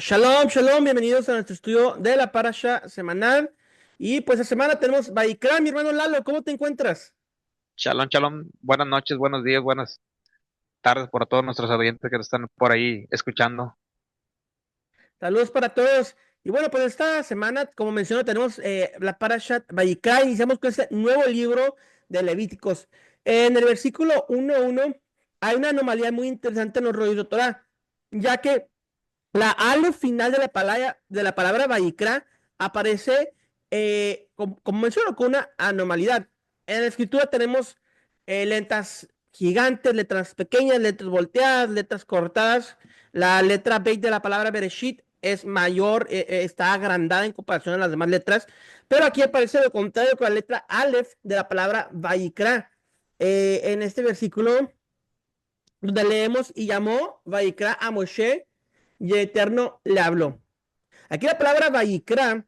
Shalom, shalom, bienvenidos a nuestro estudio de la Parasha semanal. Y pues esta semana tenemos Vayikra, mi hermano Lalo, ¿cómo te encuentras? Shalom, shalom. Buenas noches, buenos días, buenas tardes por todos nuestros oyentes que nos están por ahí escuchando. Saludos para todos. Y bueno, pues esta semana, como mencioné, tenemos la Parasha Vayikra. Iniciamos con este nuevo libro de Levíticos. En el versículo 1:1 hay una anomalía muy interesante en los rollos de Torah, ya que la Aleph final de la palabra Vayikra aparece, como menciono, con una anomalidad. En la escritura tenemos letras gigantes, letras pequeñas, letras volteadas, letras cortadas. La letra Beit de la palabra Bereshit es mayor, está agrandada en comparación a las demás letras, pero aquí aparece lo contrario con la letra Aleph de la palabra Vayikra. En este versículo donde leemos y llamó Vayikra a Moshe y el Eterno le habló. Aquí la palabra Vayikra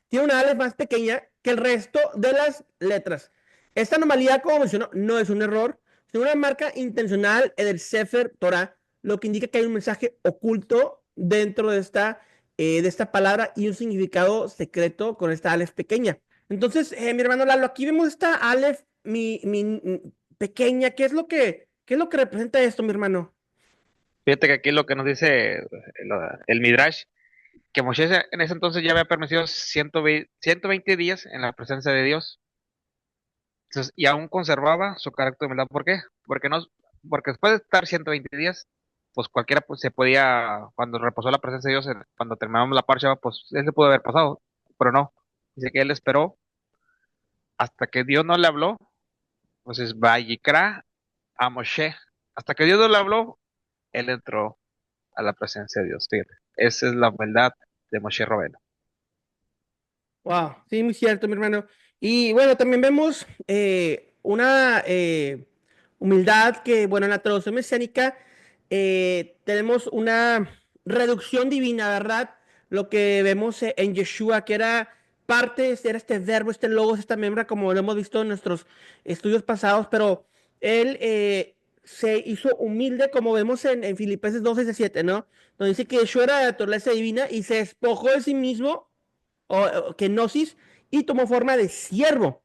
tiene una alef más pequeña que el resto de las letras. Esta anomalía, como mencionó, no es un error, sino una marca intencional en el Sefer Torah, lo que indica que hay un mensaje oculto dentro de esta palabra y un significado secreto con esta alef pequeña. Entonces, mi hermano Lalo, aquí vemos esta alef pequeña. ¿Qué es lo que representa esto, mi hermano? Fíjate que aquí lo que nos dice el Midrash, que Moshe en ese entonces ya había permanecido 120 días en la presencia de Dios. Entonces, y aún conservaba su carácter de humildad. ¿Por qué? Porque después de estar 120 días, pues cualquiera pues, se podía, cuando reposó la presencia de Dios, cuando terminamos la parcha, pues él se pudo haber pasado, pero no. Dice que él esperó hasta que Dios no le habló. Entonces, Vayikra a Moshe. Hasta que Dios no le habló, él entró a la presencia de Dios. Fíjate, esa es la humildad de Moshe Rabbeinu. Wow, sí, muy cierto, mi hermano. Y bueno, también vemos una humildad que, bueno, en la traducción mesiánica tenemos una reducción divina, ¿verdad? Lo que vemos en Yeshua, que era parte, era este verbo, este logos, esta membra, como lo hemos visto en nuestros estudios pasados, pero él se hizo humilde, como vemos en Filipenses 2:17, ¿no? Donde dice que Yeshua era de naturaleza divina y se despojó de sí mismo o kenosis, y tomó forma de siervo.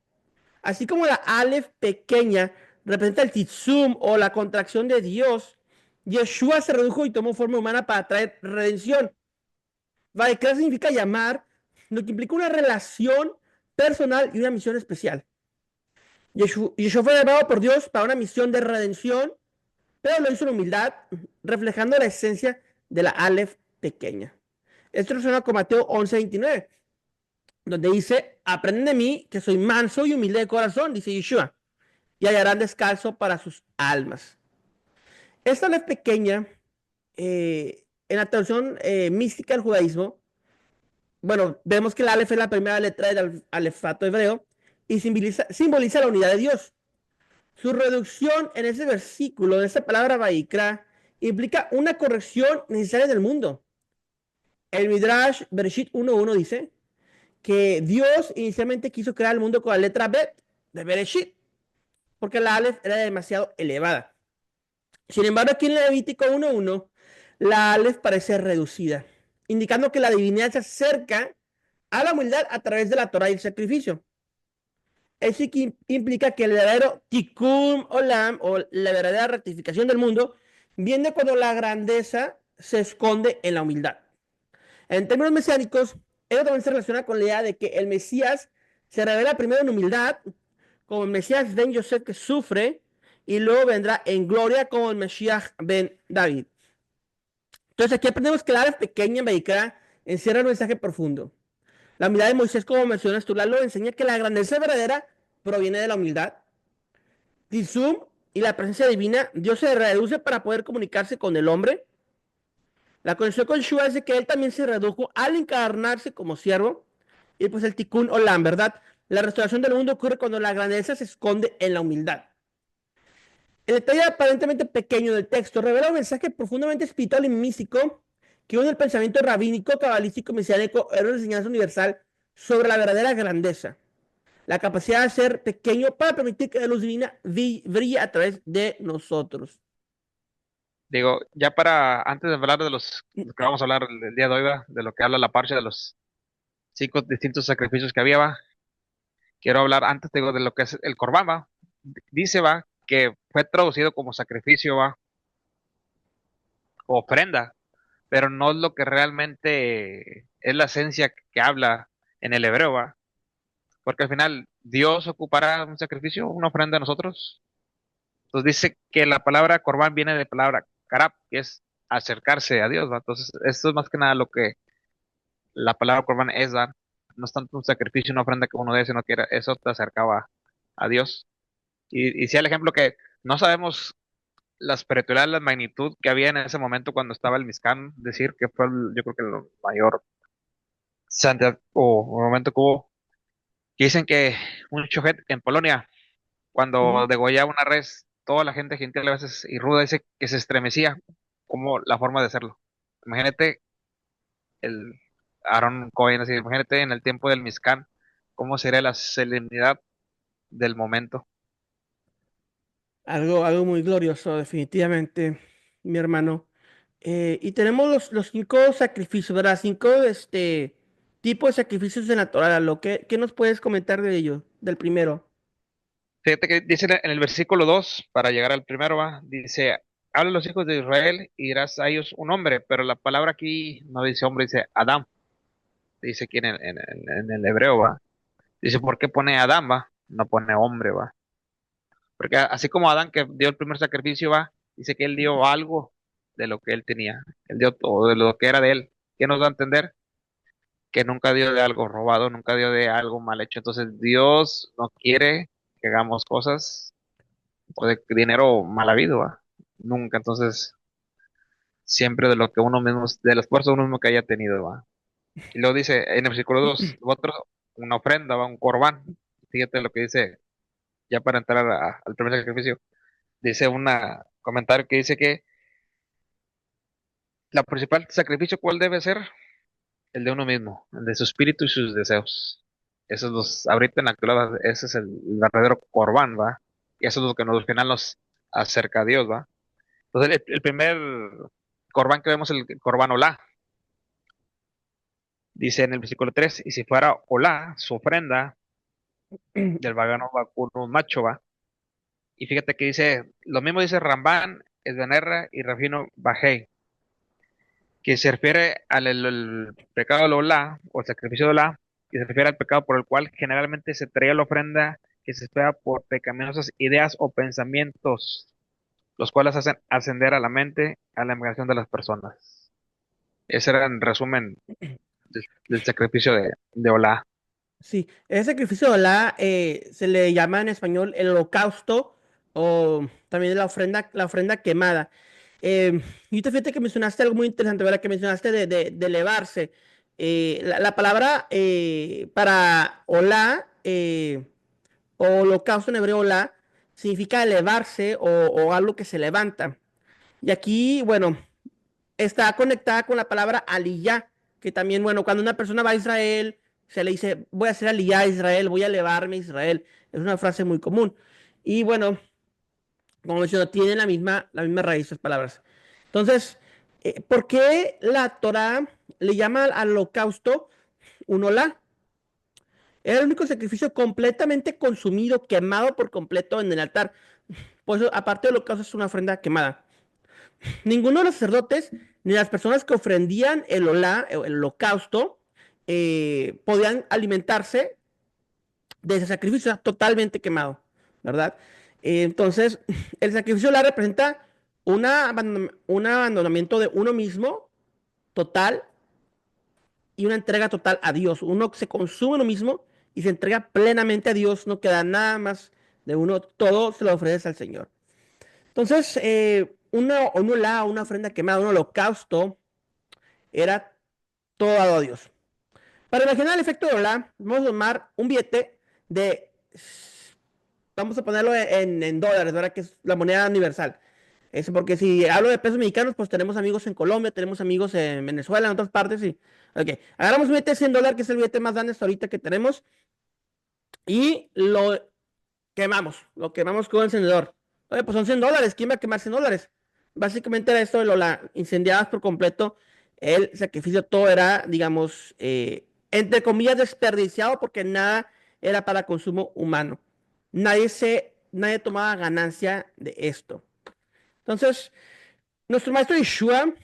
Así como la Aleph pequeña representa el Titsum o la contracción de Dios, Yeshua se redujo y tomó forma humana para traer redención. Vaikra significa llamar, lo que implica una relación personal y una misión especial. Yeshua fue llamado por Dios para una misión de redención, pero lo hizo en humildad, reflejando la esencia de la Aleph pequeña. Esto resuena con Mateo 11:29, donde dice: aprenden de mí, que soy manso y humilde de corazón, dice Yeshua, y hallarán descanso para sus almas. Esta ley pequeña, en la traducción mística del judaísmo, bueno, vemos que la alef es la primera letra del alefato hebreo y simboliza la unidad de Dios. Su reducción en ese versículo, en esta palabra Vaikra, implica una corrección necesaria del mundo. El Midrash Bereshit 1:1 dice que Dios inicialmente quiso crear el mundo con la letra Bet de Bereshit, porque la Aleph era demasiado elevada. Sin embargo, aquí en Levítico 1:1, la Aleph parece reducida, indicando que la divinidad se acerca a la humildad a través de la Torah y el sacrificio. Eso implica que el verdadero Tikkun Olam, o la verdadera rectificación del mundo, viene cuando la grandeza se esconde en la humildad. En términos mesiánicos, esto también se relaciona con la idea de que el Mesías se revela primero en humildad, como el Mesías Ben Yosef que sufre, y luego vendrá en gloria como el Mesías Ben David. Entonces aquí aprendemos que la área pequeña en Baikra encierra un mensaje profundo. La humildad de Moisés, como mencionas tú, Lalo, enseña que la grandeza verdadera proviene de la humildad. Tizum y la presencia divina, Dios se reduce para poder comunicarse con el hombre. La conexión con Shua es de que él también se redujo al encarnarse como siervo. Y pues el Tikkun Olam, ¿verdad? La restauración del mundo ocurre cuando la grandeza se esconde en la humildad. El detalle aparentemente pequeño del texto revela un mensaje profundamente espiritual y místico que une el pensamiento rabínico, cabalístico, mesiánico en una enseñanza universal sobre la verdadera grandeza, la capacidad de ser pequeño para permitir que la luz divina brille a través de nosotros. Digo, ya para, antes de hablar de lo que vamos a hablar el día de hoy, va, de lo que habla la parcha de los 5 distintos sacrificios que había, va, quiero hablar antes, digo, de lo que es el corbán, va. Dice, va, que fue traducido como sacrificio, va, o ofrenda, pero no es lo que realmente es la esencia que habla en el hebreo, va, porque al final Dios ocupará un sacrificio, una ofrenda a nosotros. Entonces dice que la palabra corbán viene de la palabra karab, que es acercarse a Dios, ¿va? Entonces, esto es más que nada lo que la palabra corbán es dar. No es tanto un sacrificio, una ofrenda que uno dé, sino que eso te acercaba a Dios. Y sí, el ejemplo que no sabemos la espiritualidad, la magnitud que había en ese momento cuando estaba el Mizcán, decir que fue, yo creo que el mayor sanidad o momento que hubo. Que dicen que un chofer en Polonia, cuando Ujú. degollaba una res, toda la gente gentil a veces y ruda dice que se estremecía como la forma de hacerlo. Imagínate el Aaron Cohen, así, imagínate en el tiempo del Mizcán, cómo sería la solemnidad del momento. Algo muy glorioso, definitivamente, mi hermano. Y tenemos los 5 sacrificios, ¿verdad? 5 tipos de sacrificios de la Torah. ¿Qué nos puedes comentar de ello? Del primero. Fíjate que dice en el versículo 2 para llegar al primero, va, dice, habla a los hijos de Israel y dirás a ellos un hombre, pero la palabra aquí no dice hombre, dice Adán, dice aquí en el hebreo, va. Dice, ¿por qué pone Adán, va? No pone hombre, va. Porque así como Adán que dio el primer sacrificio, va, dice que él dio algo de lo que él tenía, él dio todo de lo que era de él. ¿Qué nos da a entender? Que nunca dio de algo robado, nunca dio de algo mal hecho. Entonces Dios no quiere que hagamos cosas o de dinero mal habido, ¿va? Nunca. Entonces, siempre de lo que uno mismo, del esfuerzo uno mismo que haya tenido, ¿va? Y luego dice en el versículo 2 otro, una ofrenda, ¿va? Un corbán. Fíjate lo que dice, ya para entrar al primer sacrificio. Dice un comentario que dice que la principal sacrificio, ¿cuál debe ser? El de uno mismo, el de su espíritu y sus deseos. Esos los, ahorita en la actualidad, ese es el verdadero corbán, ¿va? Y eso es lo que nos, al final nos acerca a Dios, ¿va? Entonces, el primer corbán que vemos, el corbán olá, dice en el versículo 3 y si fuera olá, su ofrenda del vagano vacuno macho, ¿va? Y fíjate que dice, lo mismo dice Rambán, Esbenerra y Rafino Bajei, que se refiere al pecado del olá, o el sacrificio del olá, que se refiere al pecado por el cual generalmente se traía la ofrenda que se espera por pecaminosas ideas o pensamientos, los cuales hacen ascender a la mente a la imaginación de las personas. Ese era en resumen del sacrificio de Olá. Sí, ese sacrificio de Olá se le llama en español el holocausto o también la ofrenda quemada. Y te fíjate que mencionaste algo muy interesante, ¿verdad? Que mencionaste de elevarse. La palabra para Olá o holocausto en hebreo Olá significa elevarse o algo que se levanta. Y aquí, bueno, está conectada con la palabra aliyah, que también, bueno, cuando una persona va a Israel, se le dice, voy a hacer aliyah a Israel, voy a elevarme a Israel. Es una frase muy común. Y bueno, como menciono, tienen la misma raíz, esas palabras. Entonces, ¿por qué la Torah le llama al holocausto un olá? Era el único sacrificio completamente consumido, quemado por completo en el altar. Por eso, aparte del holocausto, es una ofrenda quemada. Ninguno de los sacerdotes ni las personas que ofrendían el holocausto, podían alimentarse de ese sacrificio totalmente quemado, ¿verdad? Entonces, el sacrificio la representa un abandonamiento de uno mismo total y una entrega total a Dios. Uno se consume uno mismo y se entrega plenamente a Dios, no queda nada más de uno, todo se lo ofrece al Señor. Entonces, una ofrenda quemada, un holocausto, era todo dado a Dios. Para imaginar el efecto de Olá, vamos a tomar un billete de, vamos a ponerlo en dólares, ¿verdad? Que es la moneda universal. Eso porque si hablo de pesos mexicanos, pues tenemos amigos en Colombia, tenemos amigos en Venezuela, en otras partes. Y, ok, agarramos un billete de $100, que es el billete más grande hasta ahorita que tenemos, y lo quemamos con un encendedor. Oye, pues son $100, ¿quién va a quemar $100? Básicamente era esto de Lola, incendiadas por completo, el sacrificio todo era, digamos, entre comillas, desperdiciado porque nada era para consumo humano. Nadie tomaba ganancia de esto. Entonces, nuestro maestro Yeshua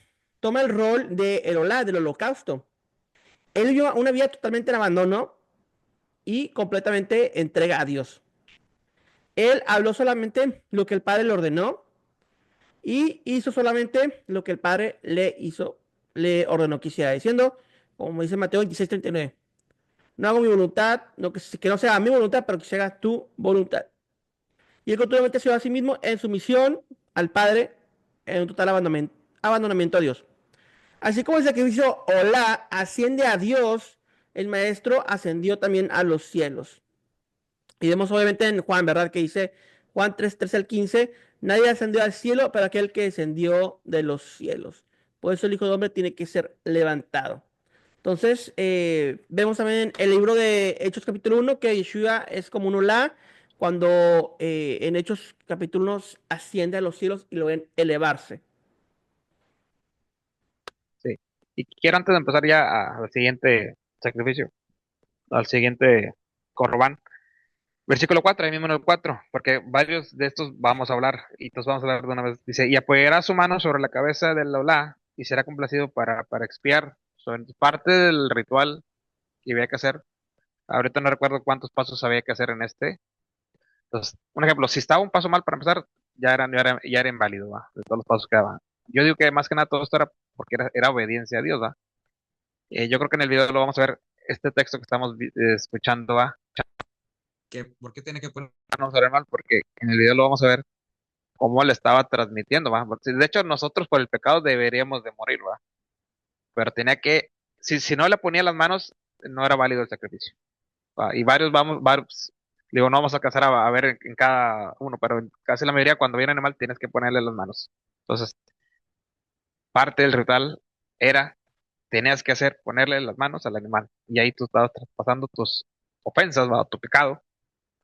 toma el rol de el Olá, del holocausto. Él vivió una vida totalmente en abandono y completamente entrega a Dios. Él habló solamente lo que el Padre le ordenó y hizo solamente lo que el Padre le ordenó que hiciera, diciendo, como dice Mateo 26:39, no hago mi voluntad, que no sea mi voluntad, pero que se haga tu voluntad. Y él continuamente se dio a sí mismo en su misión al Padre, en un total abandonamiento a Dios. Así como el sacrificio Olá asciende a Dios, el Maestro ascendió también a los cielos. Y vemos obviamente en Juan, ¿verdad? Que dice Juan 3:13 al 15, nadie ascendió al cielo, pero aquel que descendió de los cielos. Por eso el Hijo del Hombre tiene que ser levantado. Entonces, vemos también en el libro de Hechos capítulo 1 que Yeshua es como un Olá, cuando en Hechos capítulo 1 asciende a los cielos y lo ven elevarse. Sí. Y quiero antes de empezar ya al siguiente sacrificio, al siguiente corbán. Versículo 4 ahí mismo en el 4 porque varios de estos vamos a hablar y todos vamos a hablar de una vez. Dice, y apoyará su mano sobre la cabeza del Olá y será complacido para expiar. Sobre parte del ritual que había que hacer. Ahorita no recuerdo cuántos pasos había que hacer en este. Entonces, un ejemplo, si estaba un paso mal para empezar, ya era inválido, ¿va? De todos los pasos que daban. Yo digo que más que nada todo esto era porque era obediencia a Dios, ¿va? Yo creo que en el video lo vamos a ver, este texto que estamos escuchando, ¿va? ¿Por qué tiene que ponernos a ver mal? Porque en el video lo vamos a ver cómo le estaba transmitiendo, ¿va? Porque, de hecho, nosotros por el pecado deberíamos de morir, ¿va? Pero tenía que, si no le ponía las manos, no era válido el sacrificio. Y varios, digo, no vamos a alcanzar a ver en cada uno, pero en casi la mayoría cuando viene un animal tienes que ponerle las manos. Entonces, parte del ritual era, tenías que hacer, ponerle las manos al animal. Y ahí tú estabas traspasando tus ofensas, ¿va? Tu pecado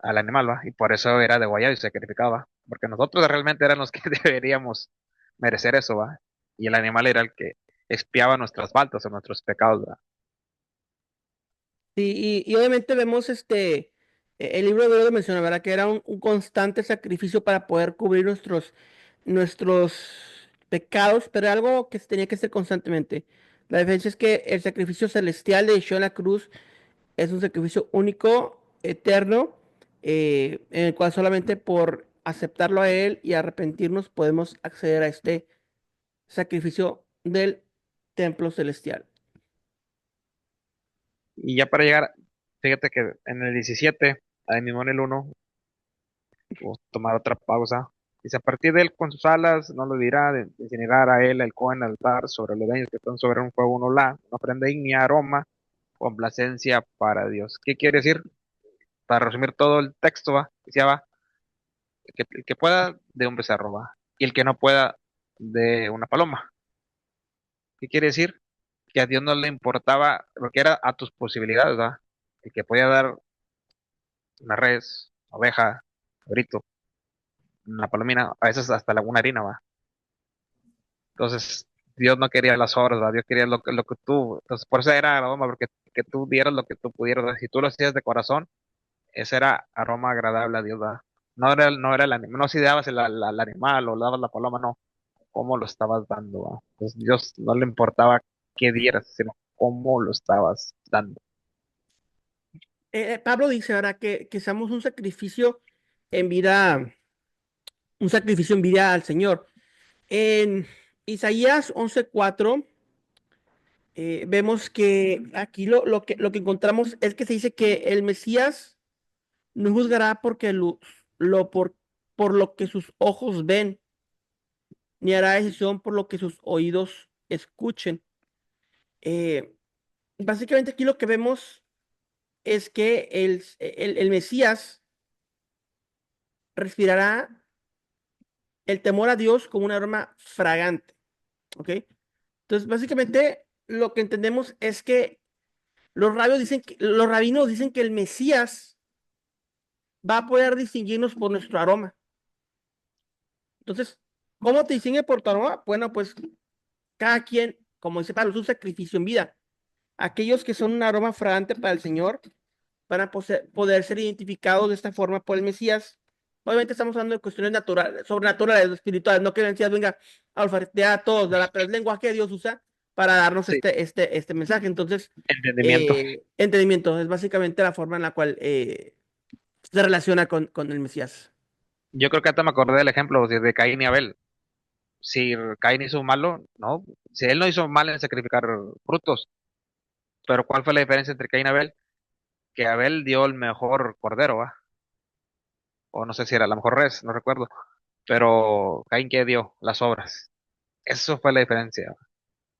al animal, ¿va? Y por eso era degollado y sacrificaba. Porque nosotros realmente eran los que deberíamos merecer eso, ¿va? Y el animal era el que expiaba nuestras faltas o nuestros pecados, ¿va? Y obviamente vemos el libro de Dios menciona, ¿verdad? Que era un constante sacrificio para poder cubrir nuestros pecados, pero era algo que se tenía que hacer constantemente. La diferencia es que el sacrificio celestial de Yeshua en la cruz es un sacrificio único, eterno, en el cual solamente por aceptarlo a Él y arrepentirnos podemos acceder a este sacrificio del templo celestial. Y ya para llegar, fíjate que en el 17 ahí mismo en el 1 o tomar otra pausa. Dice, a partir de él con sus alas no lo dirá, de incinerar a él el Cohen altar sobre los leños que están sobre un fuego no la, una ofrenda ígnea, aroma, complacencia para Dios. ¿Qué quiere decir? Para resumir todo el texto, va, decía, va, el que pueda de un becerro, va, y el que no pueda de una paloma. ¿Qué quiere decir? Que a Dios no le importaba lo que era a tus posibilidades, va. El que podía dar una res, oveja, cabrito, una palomina, a veces hasta una harina, va. Entonces, Dios no quería las obras, ¿verdad? Dios quería lo que tú. Entonces, por eso era aroma, porque que tú dieras lo que tú pudieras, ¿verdad? Si tú lo hacías de corazón, ese era aroma agradable a Dios, ¿verdad? No era el animal, no si dabas el animal o le dabas la paloma, no, cómo lo estabas dando, ¿verdad? Entonces, Dios no le importaba qué dieras, sino cómo lo estabas dando. Pablo dice ahora que seamos en vida, un sacrificio en vida al Señor. En Isaías 11:4 vemos que aquí lo que encontramos es que se dice que el Mesías no juzgará por lo que sus ojos ven, ni hará decisión por lo que sus oídos escuchen. Eh, Básicamente aquí lo que vemos es que el Mesías respirará el temor a Dios como una arma fragante, ¿ok? Entonces, básicamente, lo que entendemos es que los rabinos dicen que el Mesías va a poder distinguirnos por nuestro aroma. Entonces, ¿Cómo te distingue por tu aroma? Bueno, pues cada quien, como dice Pablo, es un sacrificio en vida. Aquellos que son un aroma fragante para el Señor van a poder ser identificados de esta forma por el Mesías. Obviamente estamos hablando de cuestiones naturales, sobrenaturales, espirituales, no que el Mesías venga a olfatear a todos, ¿verdad? Pero el lenguaje que Dios usa para darnos Sí, este mensaje. Entonces, entendimiento. entendimiento es básicamente la forma en la cual se relaciona con el Mesías. Yo creo que hasta me acordé del ejemplo de Caín y Abel. Si Caín hizo malo, no. Si él no hizo mal en sacrificar frutos, pero ¿cuál fue la diferencia entre Caín y Abel? Que Abel dio el mejor cordero, ¿va? O no sé si era la mejor res, no recuerdo. Pero Caín, ¿qué dio? Las obras. Eso fue la diferencia.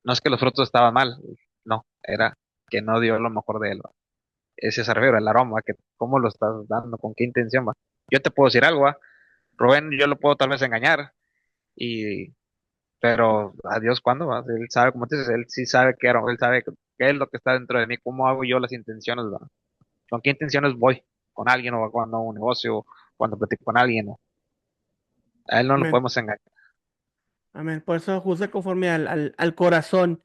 No es que los frutos estaban mal, no, era que no dio lo mejor de él, ¿va? Ese se refiere al aroma, que cómo lo estás dando, con qué intención, va. Yo te puedo decir algo, ¿va? Rubén, yo lo puedo tal vez engañar, y, pero a Dios, ¿cuándo, va? Él sabe, como te dices, él sí sabe él sabe qué es lo que está dentro de mí, cómo hago yo las intenciones, ¿va? ¿Con qué intenciones voy? ¿Con alguien o cuando hago un negocio, cuando platico con alguien? ¿No? A él no lo Amén. podemos engañar. Amén. Por eso juzga conforme al corazón,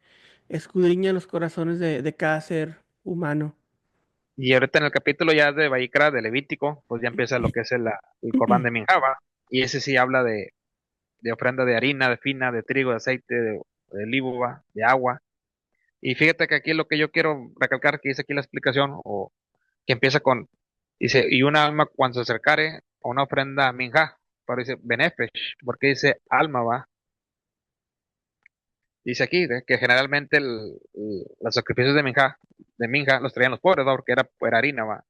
escudriña los corazones de cada ser humano. Y ahorita en el capítulo ya de Vayikra, de Levítico, pues ya empieza lo que es el Corbán de Minjaba, y ese sí habla de ofrenda de harina, de fina, de trigo, de aceite, de oliva, de agua. Y fíjate que aquí lo que yo quiero recalcar, que dice aquí la explicación, o que empieza con, dice, y una alma cuando se acercare a una ofrenda minja, pero dice benefesh, porque dice alma va. Dice aquí que generalmente los sacrificios de minja los traían los pobres, ¿va? Porque era harina, va.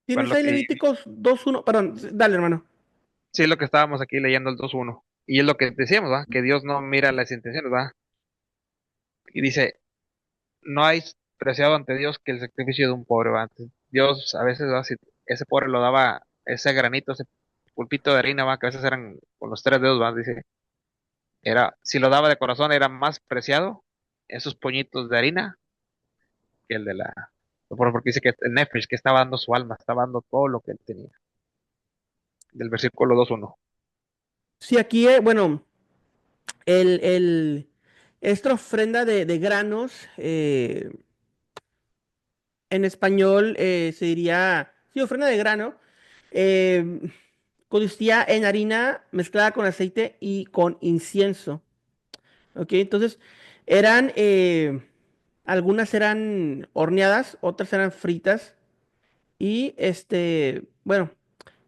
Bueno, Tienes ahí Levíticos 2:1. Perdón, dale, hermano. sí es lo que estábamos aquí leyendo el 2:1. Y es lo que decíamos, ¿va? Que Dios no mira las intenciones, ¿va? Y dice, no hay preciado ante Dios que el sacrificio de un pobre, ¿va? Entonces, Dios a veces, ¿va? Si ese pobre lo daba, ese granito, ese pulpito de harina, ¿va? Que a veces eran con los tres dedos, ¿va? Dice, si lo daba de corazón, era más preciado esos puñitos de harina que el de porque dice que el Nefesh, que estaba dando su alma, estaba dando todo lo que él tenía. Del versículo 2:1. Sí, aquí, bueno, el, el, esta ofrenda de granos, en español se diría, sí, ofrenda de grano, eh, consistía en harina mezclada con aceite y con incienso. ¿Ok? Entonces, eran, algunas eran horneadas, otras eran fritas y, bueno,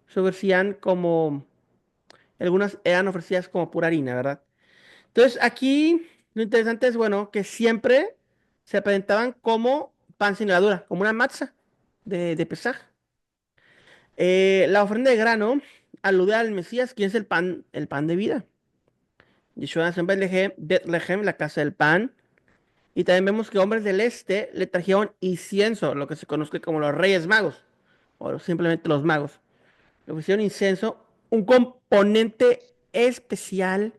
se ofrecían como, algunas eran ofrecidas como pura harina, ¿verdad? Entonces, aquí lo interesante es, bueno, que siempre se presentaban como pan sin levadura, como una matzah de Pesaj. La ofrenda de grano alude al Mesías, quien es el pan de vida. Yeshua nació en Betlehem, la casa del pan. Y también vemos que hombres del este le trajeron incienso, lo que se conoce como los Reyes Magos, o simplemente los magos. Le ofrecieron incienso, un componente especial,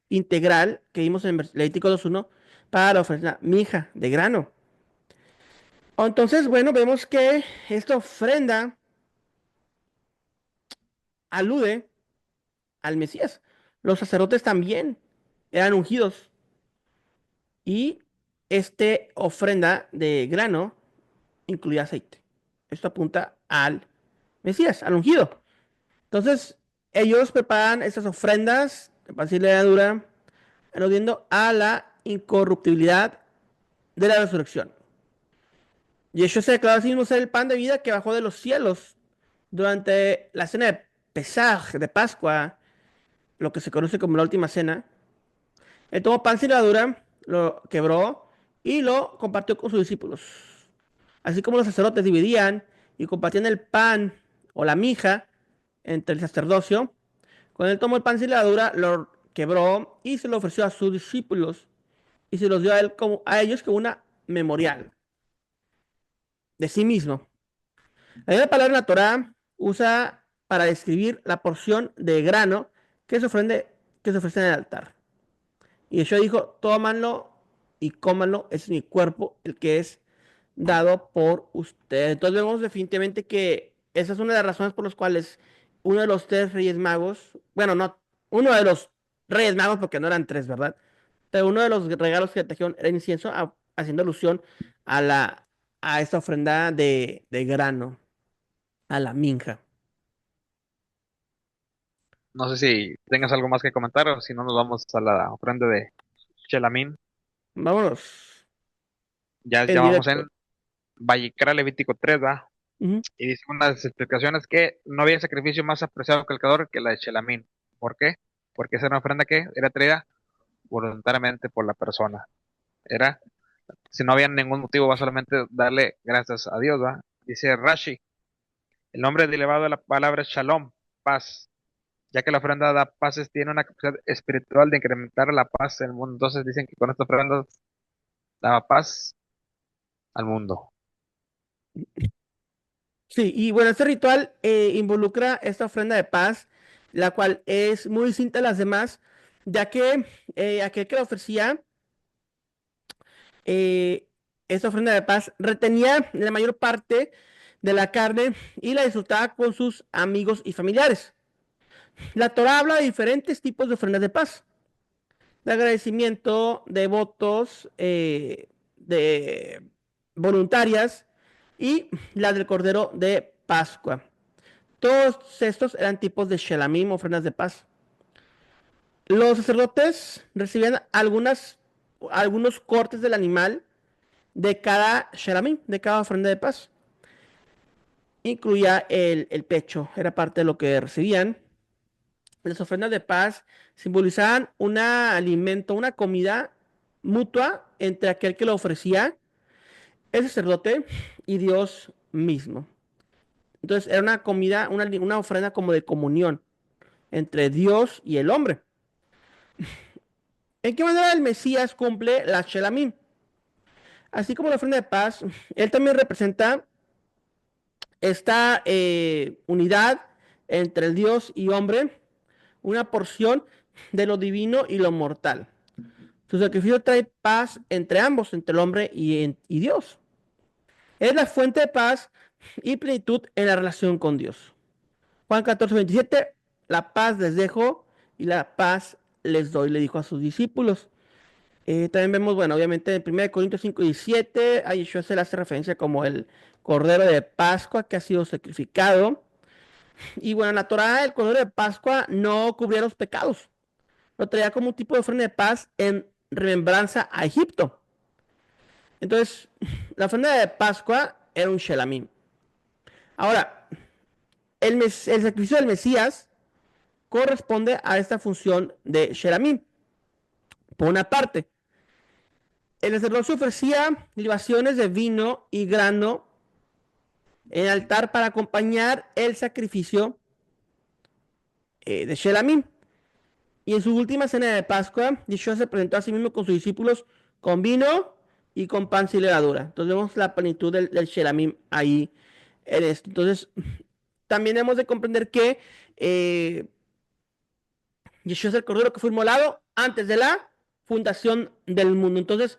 integral, que vimos en Levítico 2:1, para la ofrenda mija de grano. Entonces, bueno, vemos que esta ofrenda alude al Mesías. Los sacerdotes también eran ungidos y este ofrenda de grano incluía aceite. Esto apunta al Mesías, al ungido. Entonces, ellos preparan estas ofrendas de pan sin levadura, aludiendo a la incorruptibilidad de la resurrección. Yeshua se declaró a sí mismo ser el pan de vida que bajó de los cielos durante la cena de Pesaj, de Pascua, lo que se conoce como la última cena. Él tomó pan sin levadura, lo quebró y lo compartió con sus discípulos. Así como los sacerdotes dividían y compartían el pan o la mija entre el sacerdocio, cuando él tomó el pan sin levadura, lo quebró y se lo ofreció a sus discípulos y se los dio a, él como, a ellos como una memorial de sí mismo. La misma palabra en la Torah usa para describir la porción de grano que se ofrece en el altar. Y Yeshua dijo, tómanlo y cómanlo, es mi cuerpo, el que es dado por ustedes. Entonces vemos definitivamente que esa es una de las razones por las cuales uno de los tres reyes magos, bueno, no, uno de los reyes magos, porque no eran tres, ¿verdad? Pero uno de los regalos que le trajeron era incienso, haciendo alusión a a esta ofrenda de grano, a la minja. No sé si tengas algo más que comentar o si no nos vamos a la ofrenda de Shelamín. Vámonos, Ya en vamos en directo. Vallecra Levítico 3, ¿va? Ujú. Y dice unas explicaciones que no había sacrificio más apreciado que el Creador que la de Shelamín. ¿Por qué? Porque esa era una ofrenda que era traída voluntariamente por la persona. Era, si no había ningún motivo, va solamente darle gracias a Dios, ¿va? Dice Rashi, el nombre derivado de la palabra es Shalom, paz, ya que la ofrenda da paces tiene una capacidad espiritual de incrementar la paz en el mundo. Entonces dicen que con esta ofrenda daba paz al mundo. Sí, y bueno, este ritual involucra esta ofrenda de paz, la cual es muy distinta a las demás, ya que aquel que la ofrecía eh, esta ofrenda de paz retenía la mayor parte de la carne y la disfrutaba con sus amigos y familiares. La Torah habla de diferentes tipos de ofrendas de paz, de agradecimiento, de votos, de voluntarias y la del Cordero de Pascua. Todos estos eran tipos de shelamim, ofrendas de paz. Los sacerdotes recibían algunos cortes del animal de cada shelamim, de cada ofrenda de paz. Incluía el pecho, era parte de lo que recibían. Las ofrendas de paz simbolizaban un alimento, una comida mutua entre aquel que lo ofrecía, el sacerdote y Dios mismo. Entonces era una comida, una ofrenda como de comunión entre Dios y el hombre. ¿En qué manera el Mesías cumple la Shelamim? Así como la ofrenda de paz, él también representa esta unidad entre el Dios y hombre, una porción de lo divino y lo mortal. Su sacrificio trae paz entre ambos, entre el hombre y Dios. Es la fuente de paz y plenitud en la relación con Dios. Juan 14:27, la paz les dejo y la paz les doy, le dijo a sus discípulos. También vemos, bueno, obviamente en 1 Corintios 5:17, a Yeshua se le hace referencia como el Cordero de Pascua que ha sido sacrificado. Y bueno, en la Torah el Cordero de Pascua no cubría los pecados. Lo traía como un tipo de ofrenda de paz en remembranza a Egipto. Entonces, la ofrenda de Pascua era un shelamim. Ahora, el sacrificio del Mesías corresponde a esta función de shelamim. Por una parte, el sacerdocio ofrecía libaciones de vino y grano en el altar para acompañar el sacrificio de Shelamim. Y en su última cena de Pascua, Yeshua se presentó a sí mismo con sus discípulos con vino y con pan sin levadura. Entonces vemos la plenitud del Shelamim ahí en esto. Entonces, también hemos de comprender que Yeshua es el Cordero que fue inmolado antes de la fundación del mundo. Entonces,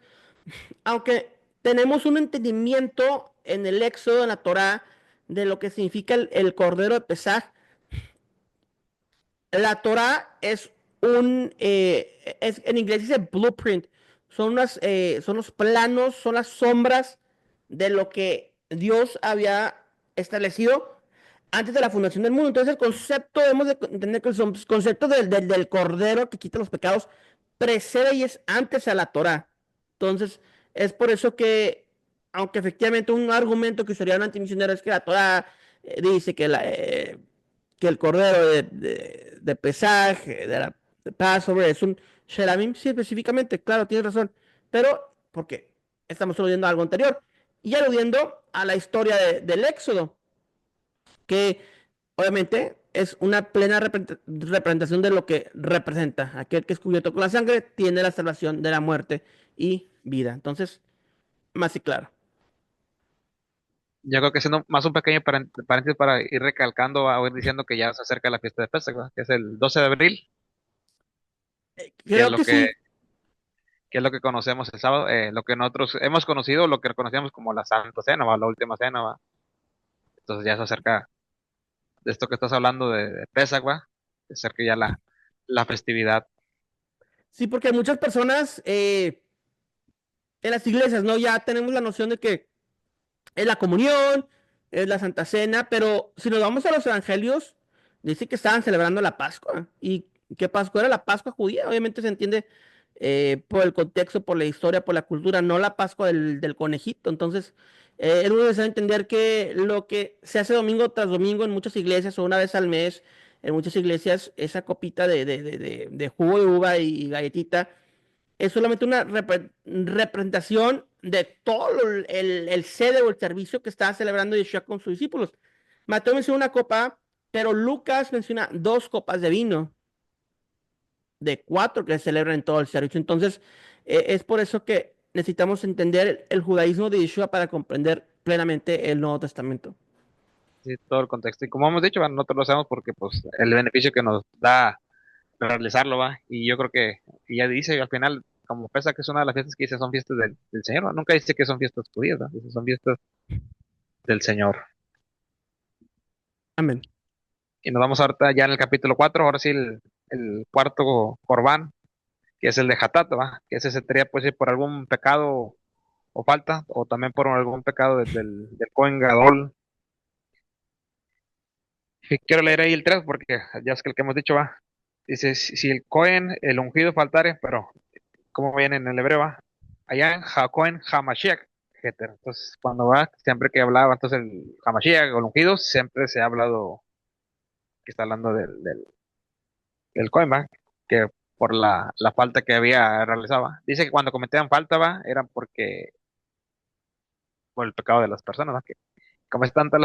aunque tenemos un entendimiento en el Éxodo, en la Torá, de lo que significa el Cordero de Pesaj, la Torah es en inglés dice blueprint, son los planos, son las sombras de lo que Dios había establecido antes de la fundación del mundo. Entonces el concepto, debemos de entender que el concepto del cordero que quita los pecados precede y es antes a la Torah. Entonces es por eso que, aunque efectivamente un argumento que usaría un antimisionero es que la Torah dice que el cordero de pesaje, de Passover, es un Shelamim, sí, específicamente, claro, tienes razón, pero porque estamos aludiendo a algo anterior y aludiendo a la historia del Éxodo, que obviamente es una plena representación de lo que representa. Aquel que es cubierto con la sangre tiene la salvación de la muerte y vida. Entonces, más y claro. Yo creo que siendo más un pequeño paréntesis para ir recalcando o ir diciendo que ya se acerca la fiesta de Pesach, ¿verdad? Que es el 12 de abril, que es Creo que sí. que es lo que conocemos el sábado, lo que nosotros hemos conocido, lo que conocíamos como la Santa Cena, ¿va? La última cena, ¿va? Entonces ya se acerca de esto que estás hablando de Pesach, ¿va? De ser que ya la festividad. Sí, porque muchas personas en las iglesias, ¿no? Ya tenemos la noción de que es la comunión, es la Santa Cena, pero si nos vamos a los evangelios, dice que estaban celebrando la Pascua. ¿Y qué Pascua era? La Pascua judía. Obviamente se entiende por el contexto, por la historia, por la cultura, no la Pascua del conejito. Entonces, es muy necesario entender que lo que se hace domingo tras domingo en muchas iglesias o una vez al mes, en muchas iglesias, esa copita de jugo de uva y galletita es solamente una representación de todo el sede o el servicio que estaba celebrando Yeshua con sus discípulos. Mateo menciona una copa, pero Lucas menciona dos copas de vino, de cuatro que se celebran en todo el servicio. Entonces, es por eso que necesitamos entender el judaísmo de Yeshua para comprender plenamente el Nuevo Testamento. Sí, todo el contexto. Y como hemos dicho, bueno, nosotros lo hacemos porque pues el beneficio que nos da realizarlo, va. Y yo creo que y ya dice al final, como pesa que es una de las fiestas que dice son fiestas del Señor, ¿va? Nunca dice que son fiestas judías, ¿va? Dice son fiestas del Señor. Amén. Y nos vamos ahorita ya en el capítulo 4 ahora sí el cuarto Corbán, que es el de Hatat, ¿va? Que ese se tendría pues por algún pecado o falta, o también por algún pecado del Cohen Gadol. Y quiero leer ahí el 3 porque ya es que el que hemos dicho va. Dice, si el Cohen, el ungido faltare, pero como viene en el hebreo, va. Allá en Cohen Hamashiach, Jeter. Entonces, cuando va, siempre que hablaba, entonces el Hamashiach o el ungido, siempre se ha hablado, que está hablando del Cohen, va, que por la falta que había realizado. Va. Dice que cuando cometían falta, va, era porque, por el pecado de las personas, va, que como es tanto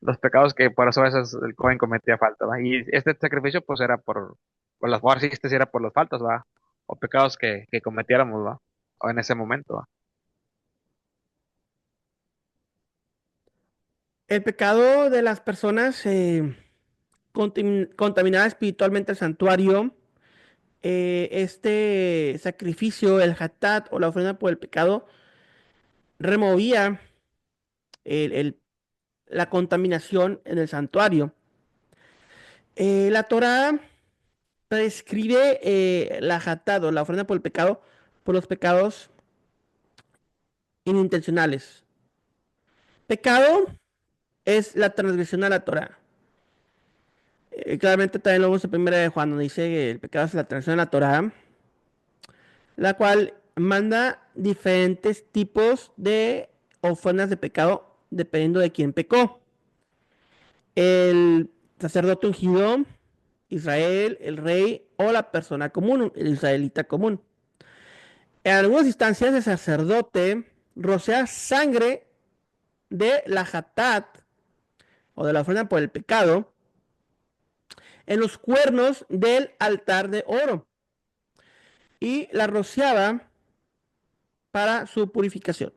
los pecados que por eso a veces el Cohen cometía falta, ¿va? Y este sacrificio pues era por las muertes, este sí era por las faltas, ¿va? O pecados que cometiéramos, ¿va? O en ese momento, ¿va? El pecado de las personas contaminada espiritualmente el santuario, este sacrificio, el hatat o la ofrenda por el pecado, removía el- el- la contaminación en el santuario. La Torá prescribe la hatat o la ofrenda por el pecado por los pecados inintencionales. Pecado es la transgresión a la Torá. Claramente también lo vemos en primera de Juan, donde dice que el pecado es la transgresión a la Torá, la cual manda diferentes tipos de ofrendas de pecado dependiendo de quién pecó. El sacerdote ungido, Israel, el rey o la persona común, el israelita común. En algunas instancias el sacerdote rocea sangre de la hatat o de la ofrenda por el pecado en los cuernos del altar de oro y la rociaba para su purificación.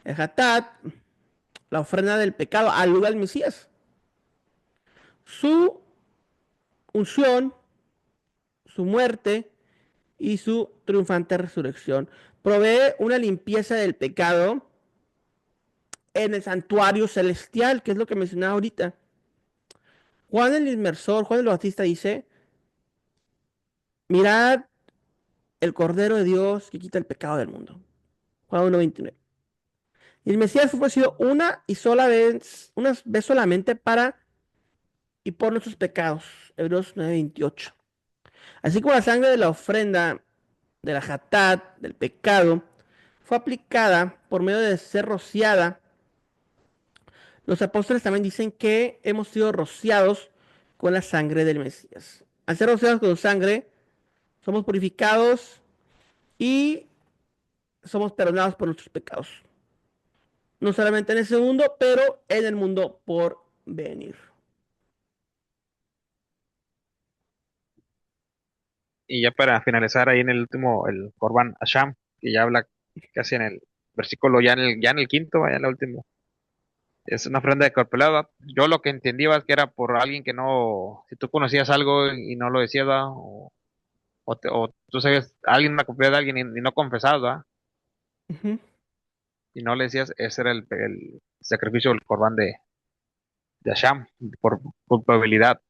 El hatat, la ofrenda del pecado, alude al Mesías. Su unción, su muerte y su triunfante resurrección. Provee una limpieza del pecado en el santuario celestial, que es lo que mencionaba ahorita. Juan el Inmersor, Juan el Bautista dice, mirad el Cordero de Dios que quita el pecado del mundo. Juan 1:29. Y el Mesías fue ofrecido una y sola vez, una vez solamente para y por nuestros pecados. Hebreos 9:28. Así como la sangre de la ofrenda de la hatat, del pecado, fue aplicada por medio de ser rociada, los apóstoles también dicen que hemos sido rociados con la sangre del Mesías. Al ser rociados con sangre, somos purificados y somos perdonados por nuestros pecados. No solamente en ese mundo, pero en el mundo por venir. Y ya para finalizar ahí en el último, el Corban Asham, que ya habla casi en el versículo, ya en el quinto, ya en el último. Es una ofrenda de corpelada. Yo lo que entendí es que era por alguien que no, si tú conocías algo y no lo decías, ¿va? O tú sabes, alguien, una propiedad de alguien y no confesabas, ¿va? Uh -huh. Y no le decías, ese era el sacrificio del Corbán de Asham, por culpabilidad.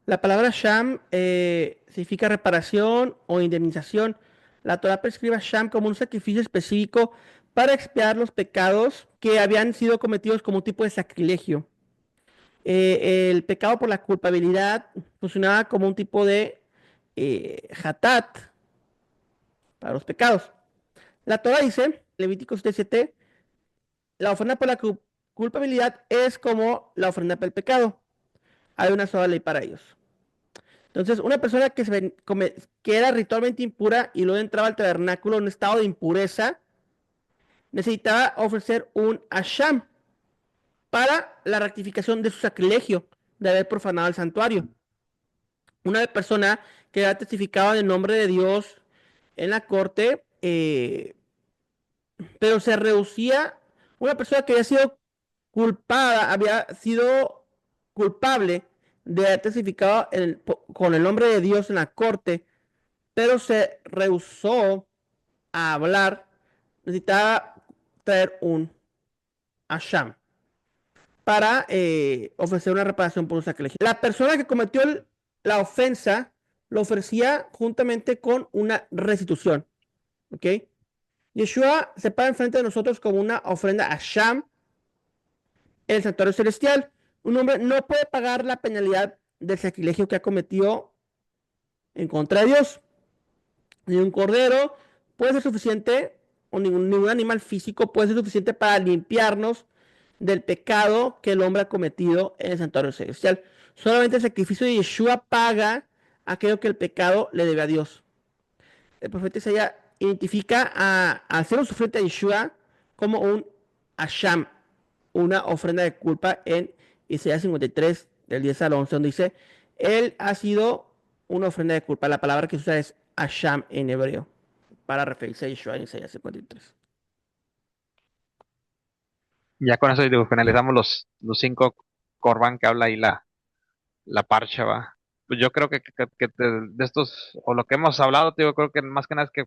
La palabra sham significa reparación o indemnización. La Torah prescribe a sham como un sacrificio específico para expiar los pecados que habían sido cometidos como un tipo de sacrilegio. El pecado por la culpabilidad funcionaba como un tipo de hatat para los pecados. La Torah dice, Levítico 7:7, la ofrenda por la culpabilidad es como la ofrenda por el pecado. Hay una sola ley para ellos. Entonces, una persona que era ritualmente impura y luego entraba al tabernáculo en un estado de impureza, necesitaba ofrecer un asham para la rectificación de su sacrilegio de haber profanado el santuario. Una persona que había testificado en el nombre de Dios en la corte, pero se reducía, una persona que había sido culpable de haber testificado con el nombre de Dios en la corte, pero se rehusó a hablar, necesitaba traer un asham para ofrecer una reparación por un sacrilegio. La persona que cometió la ofensa lo ofrecía juntamente con una restitución. ¿Ok? Yeshua se para enfrente de nosotros como una ofrenda a Sham, el santuario celestial. Un hombre no puede pagar la penalidad del sacrilegio que ha cometido en contra de Dios. Ni un cordero puede ser suficiente, o ningún animal físico puede ser suficiente para limpiarnos del pecado que el hombre ha cometido en el santuario celestial. Solamente el sacrificio de Yeshua paga aquello que el pecado le debe a Dios. El profeta Isaías identifica al ser un sufriente de Yeshua como un Asham, una ofrenda de culpa en Isaías 53, del 10 al 11, donde dice, él ha sido una ofrenda de culpa. La palabra que se usa es Asham en hebreo, para referirse a Yeshua en Isaías 53. Ya con eso digo, finalizamos los cinco Corban que habla ahí la parcha, va. Pues yo creo de estos, o lo que hemos hablado, te digo, creo que más que nada es que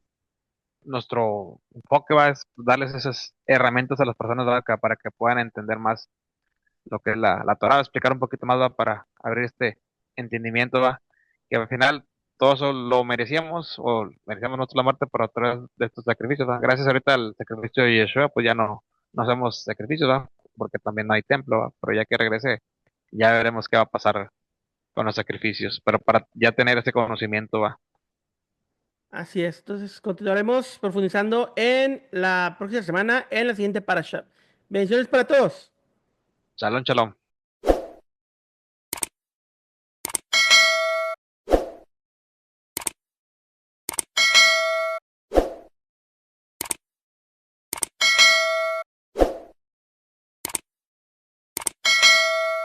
nuestro enfoque va es darles esas herramientas a las personas, ¿va? Para que puedan entender más lo que es la Torah, explicar un poquito más, ¿va? Para abrir este entendimiento, ¿va? Que al final todo eso lo merecíamos, o merecíamos nosotros la muerte por a través de estos sacrificios, ¿va? Gracias ahorita al sacrificio de Yeshua, pues ya no hacemos sacrificios, ¿va? Porque también no hay templo, ¿va? Pero ya que regrese, ya veremos qué va a pasar con los sacrificios, pero para ya tener ese conocimiento, ¿va? Así es. Entonces continuaremos profundizando en la próxima semana en la siguiente parasha. Bendiciones para todos. Shalom, shalom.